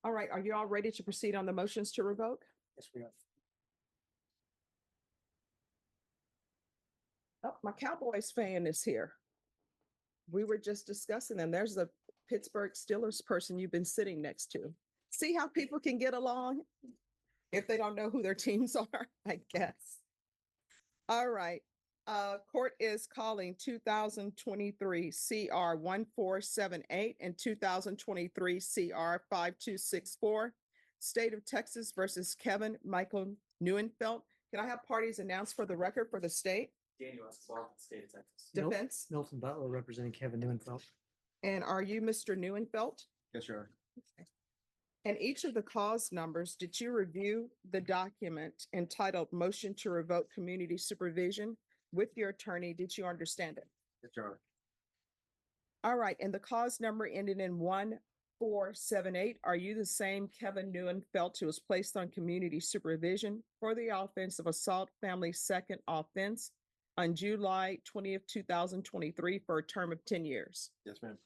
All right, are you all ready to proceed on the motions to revoke? Yes, we are. Oh, my Cowboys fan is here. We were just discussing them. There's the Pittsburgh Steelers person you've been sitting next to. See how people can get along if they don't know who their teams are, I guess. All right. Court is calling 2023 CR 1478 and 2023 CR 5264, State of Texas versus Kevin Michael Neuenfeld. Can I have parties announced for the record for the state? Daniel Escobar, State of Texas. Defense? Milton Butler representing Kevin Neuenfeld. And are you Mr. Neuenfeld? Yes, Your Honor. And each of the cause numbers, did you review the document entitled Motion to Revoke Community Supervision with your attorney? Did you understand it? Yes, Your Honor. All right, and the cause number ending in 1478, are you the same Kevin Neuenfeld who was placed on community supervision for the offense of assault family second offense on July 20th, 2023 for a term of 10 years? Yes, ma'am.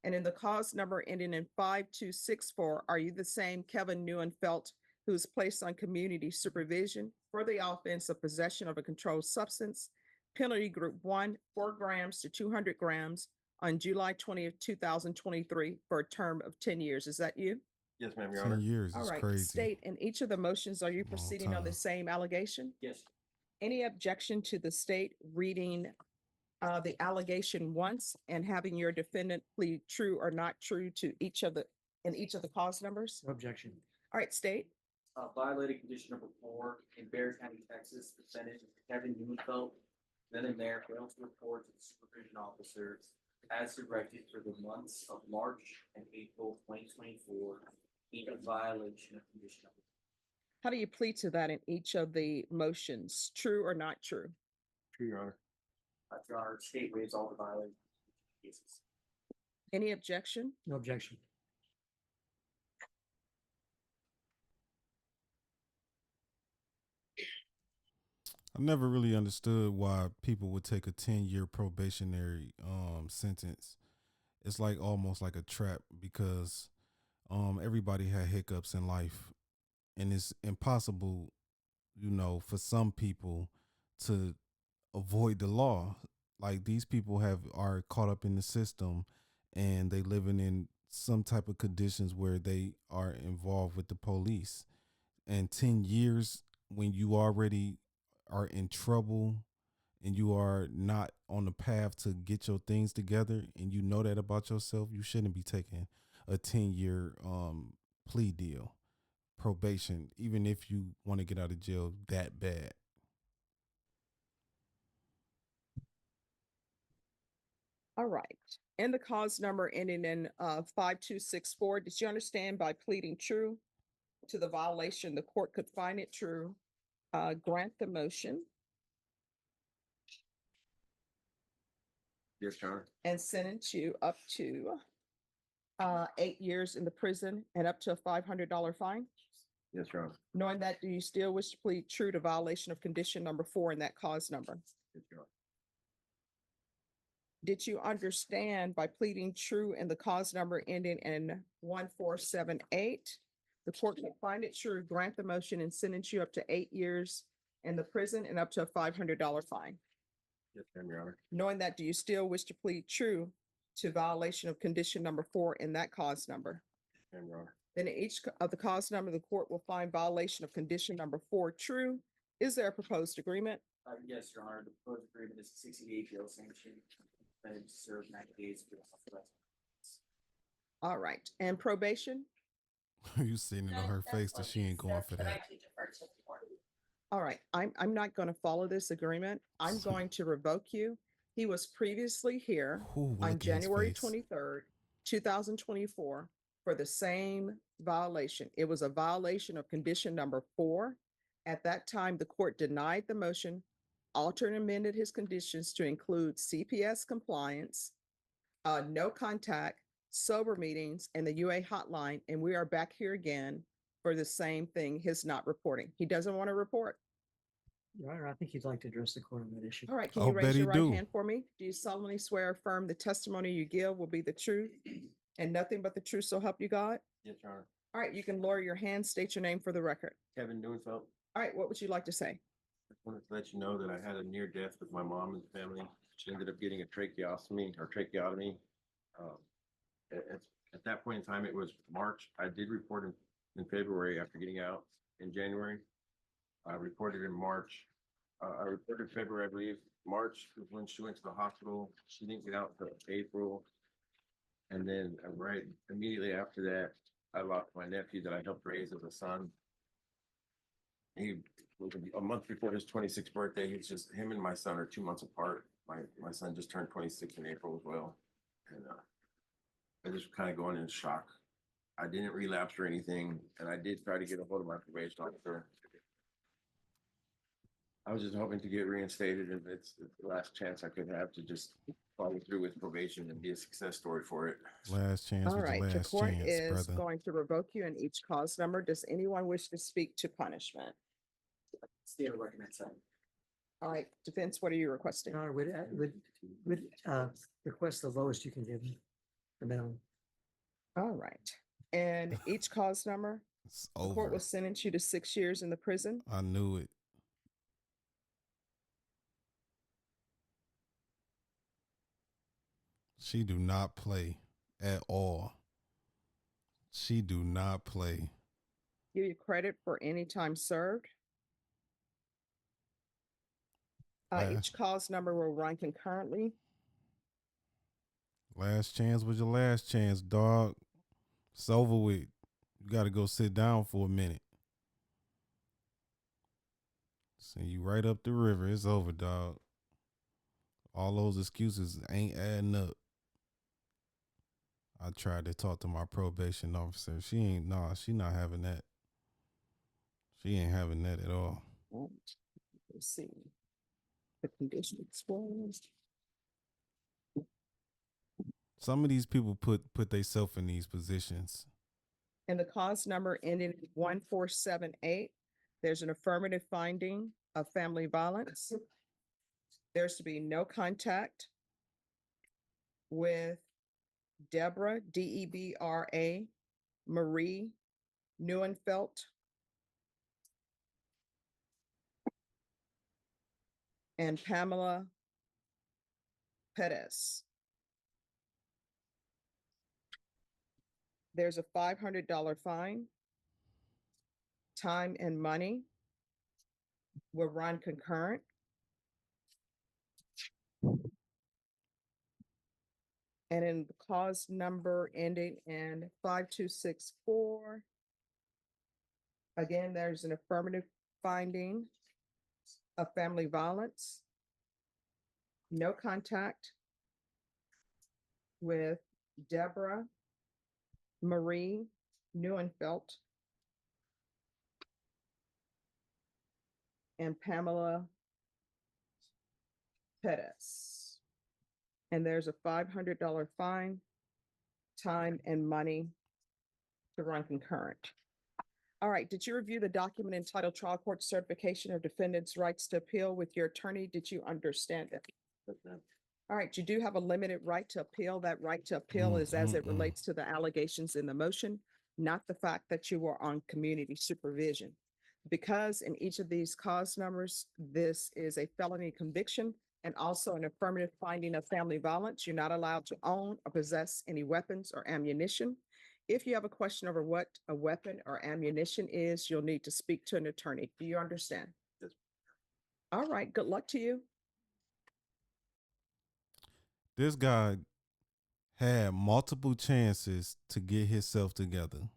And in the cause number ending in 5264, are you the same Kevin Neuenfeld who was placed on community supervision for the offense of possession of a controlled substance, penalty group 1, 4 grams to 200 grams on July 20th, 2023 for a term of 10 years? Is that you? Yes, ma'am, Your 10 Honor. years All is right, crazy. state, in each of the motions, are you Long proceeding on the time. same allegation? Yes. Any objection to the state reading the allegation once and having your defendant plead true or not true to each of the cause numbers? No objection. All right, state. Violated condition number 4 in Bear County, Texas. Defendant Kevin Neuenfeld, then and there, failed to report to the supervision officer as directed for the months of March and April 2024 in violation of condition number. How do you plead to that in each of the motions? True or not true? True, Your Honor. Your Honor, state waives all the violation cases. Any objection? No objection. I never really understood why people would take a 10-year probationary sentence. It's like almost like a trap because everybody had hiccups in life, and it's impossible, for some people to avoid the law. Like these people are caught up in the system, and they living in some type of conditions where they are involved with the police. And 10 years when you already are in trouble and you are not on the path to get your things together, and you know that about yourself, you shouldn't be taking a 10-year plea deal, probation, even if you want to get out of jail that bad. All right. And the cause number ending in 5264, did you understand by pleading true to the violation, the court could find it true, grant the motion, Yes, Your Honor. and sentence you up to 8 years in the prison and up to a $500 fine? Yes, Your Honor. Knowing that, do you still wish to plead true to violation of condition number 4 in that cause number? Yes, Your Honor. Did you understand by pleading true in the cause number ending in 1478? The court can find it true, grant the motion, and sentence you up to 8 years in the prison and up to a $500 fine. Yes, ma'am, Your Honor. Knowing that, do you still wish to plead true to violation of condition number 4 in that cause number? Yes, ma'am, Your Honor. Then in each of the cause number, the court will find violation of condition number 4 true. Is there a proposed agreement? Yes, Your Honor. The proposed agreement is a 60-day jail sanction and serve 90 days for the All right, and probation? You seeing it on her face that she ain't going for that. All right, I'm not going to follow this agreement. I'm going to revoke you. He was previously here Ooh, look on at his January face. 23rd, 2024 for the same violation. It was a violation of condition number 4. At that time, the court denied the motion, altered and amended his conditions to include CPS compliance, no contact, sober meetings, and the UA hotline. And we are back here again for the same thing, his not reporting. He doesn't want to report. Your Honor, I think he'd like to address the court on that issue. All right, can I'll you raise bet your he right do. hand for me? Do you solemnly swear or affirm the testimony you give will be the truth and nothing but the truth, so help you God? Yes, Your Honor. All right, you can lower your hand, state your name for the record. Kevin Neufeld. All right, what would you like to say? I wanted to let you know that I had a near death with my mom and family. She ended up getting a tracheotomy. Um, at that point in time, it was March. I did report in February after getting out in January. I reported in March. I reported February, I believe. March was when she went to the hospital. She didn't get out until April. And then right immediately after that, I lost my nephew that I helped raise as a son. He was a month before his 26th birthday. He's just him and my son are 2 months apart. My son just turned 26 in April as well. And I just kind of going in shock. I didn't relapse or anything, and I did try to get a hold of my probation officer. I was just hoping to get reinstated, and it's the last chance I could have to just follow through with probation and be a success story for it. Last chance All was right, your the last court chance, is brother. going to revoke you in each cause number. Does anyone wish to speak to punishment? State of recommend sentence. All right, defense, what are you requesting? Your Honor, would request the lowest you can give me, the minimum. All right, and each cause number, It's the court over. will sentence you to 6 years in the prison. I knew it. She do not play at all. She do not play. Give you credit for any time served. Each cause number will run concurrently. Last chance was your last chance, dog. It's over with. You got to go sit down for a minute. Send you right up the river. It's over, dog. All those excuses ain't adding up. I tried to talk to my probation officer. She not having that. She ain't having that at all. Right. Let's see. The condition exposed. Some of these people put themselves in these positions. And the cause number ending in 1478, there's an affirmative finding of family violence. There's to be no contact with Deborah, Debra, Marie Neuenfeld, and Pamela Perez. There's a $500 fine. Time and money will run concurrent. And in the cause number ending in 5264, again, there's an affirmative finding of family violence. No contact with Deborah Marie Neuenfeld and Pamela Perez. And there's a $500 fine, time and money to run concurrent. All right, did you review the document entitled Trial Court Certification of Defendant's Rights to Appeal with your attorney? Did you understand it? All right, you do have a limited right to appeal. That right to appeal is as it relates to the allegations in the motion, not the fact that you were on community supervision. Because in each of these cause numbers, this is a felony conviction and also an affirmative finding of family violence. You're not allowed to own or possess any weapons or ammunition. If you have a question over what a weapon or ammunition is, you'll need to speak to an attorney. Do you understand? Yes. All right, good luck to you. This guy had multiple chances to get himself together.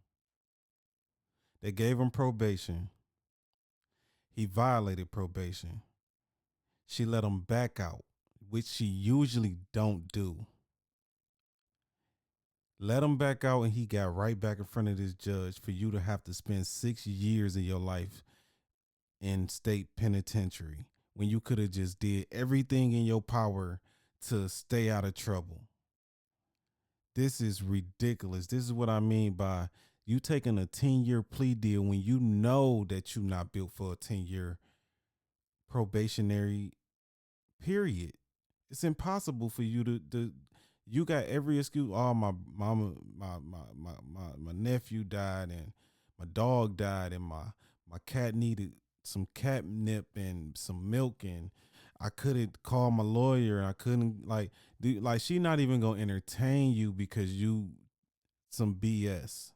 They gave him probation. He violated probation. She let him back out, which she usually don't do. Let him back out, and he got right back in front of this judge for you to have to spend 6 years of your life in state penitentiary when you could have just did everything in your power to stay out of trouble. This is ridiculous. This is what I mean by you taking a 10-year plea deal when you know that you're not built for a 10-year probationary period. It's impossible for you to You got every excuse. Oh, my mama, my nephew died, and my dog died, and my cat needed some catnip and some milk, and I couldn't call my lawyer. I couldn't like she not even gonna entertain you because you some BS.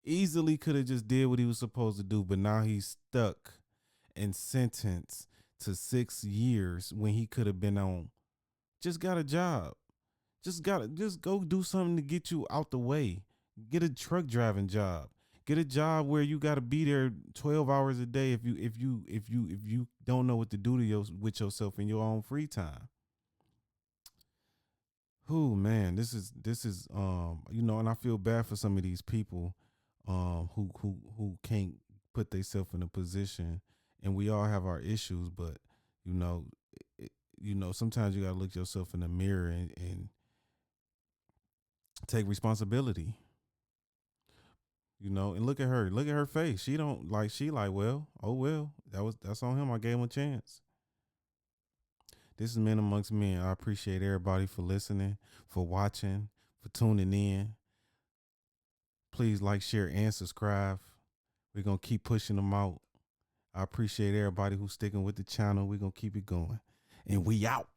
Easily could have just did what he was supposed to do, but now he's stuck and sentenced to 6 years when he could have been on. Just got a job. Just go do something to get you out the way. Get a truck driving job. Get a job where you got to be there 12 hours a day if you don't know what to do with yourself in your own free time. Oh man, this is and I feel bad for some of these people who can't put themselves in a position, and we all have our issues, but you know sometimes you got to look yourself in the mirror and take responsibility. And look at her face. She don't like she like, well, oh well, that's on him. I gave him a chance. This is Men Amongst Men. I appreciate everybody for listening, for watching, for tuning in. Please like, share, and subscribe. We're gonna keep pushing them out. I appreciate everybody who's sticking with the channel. We're gonna keep it going. And we out.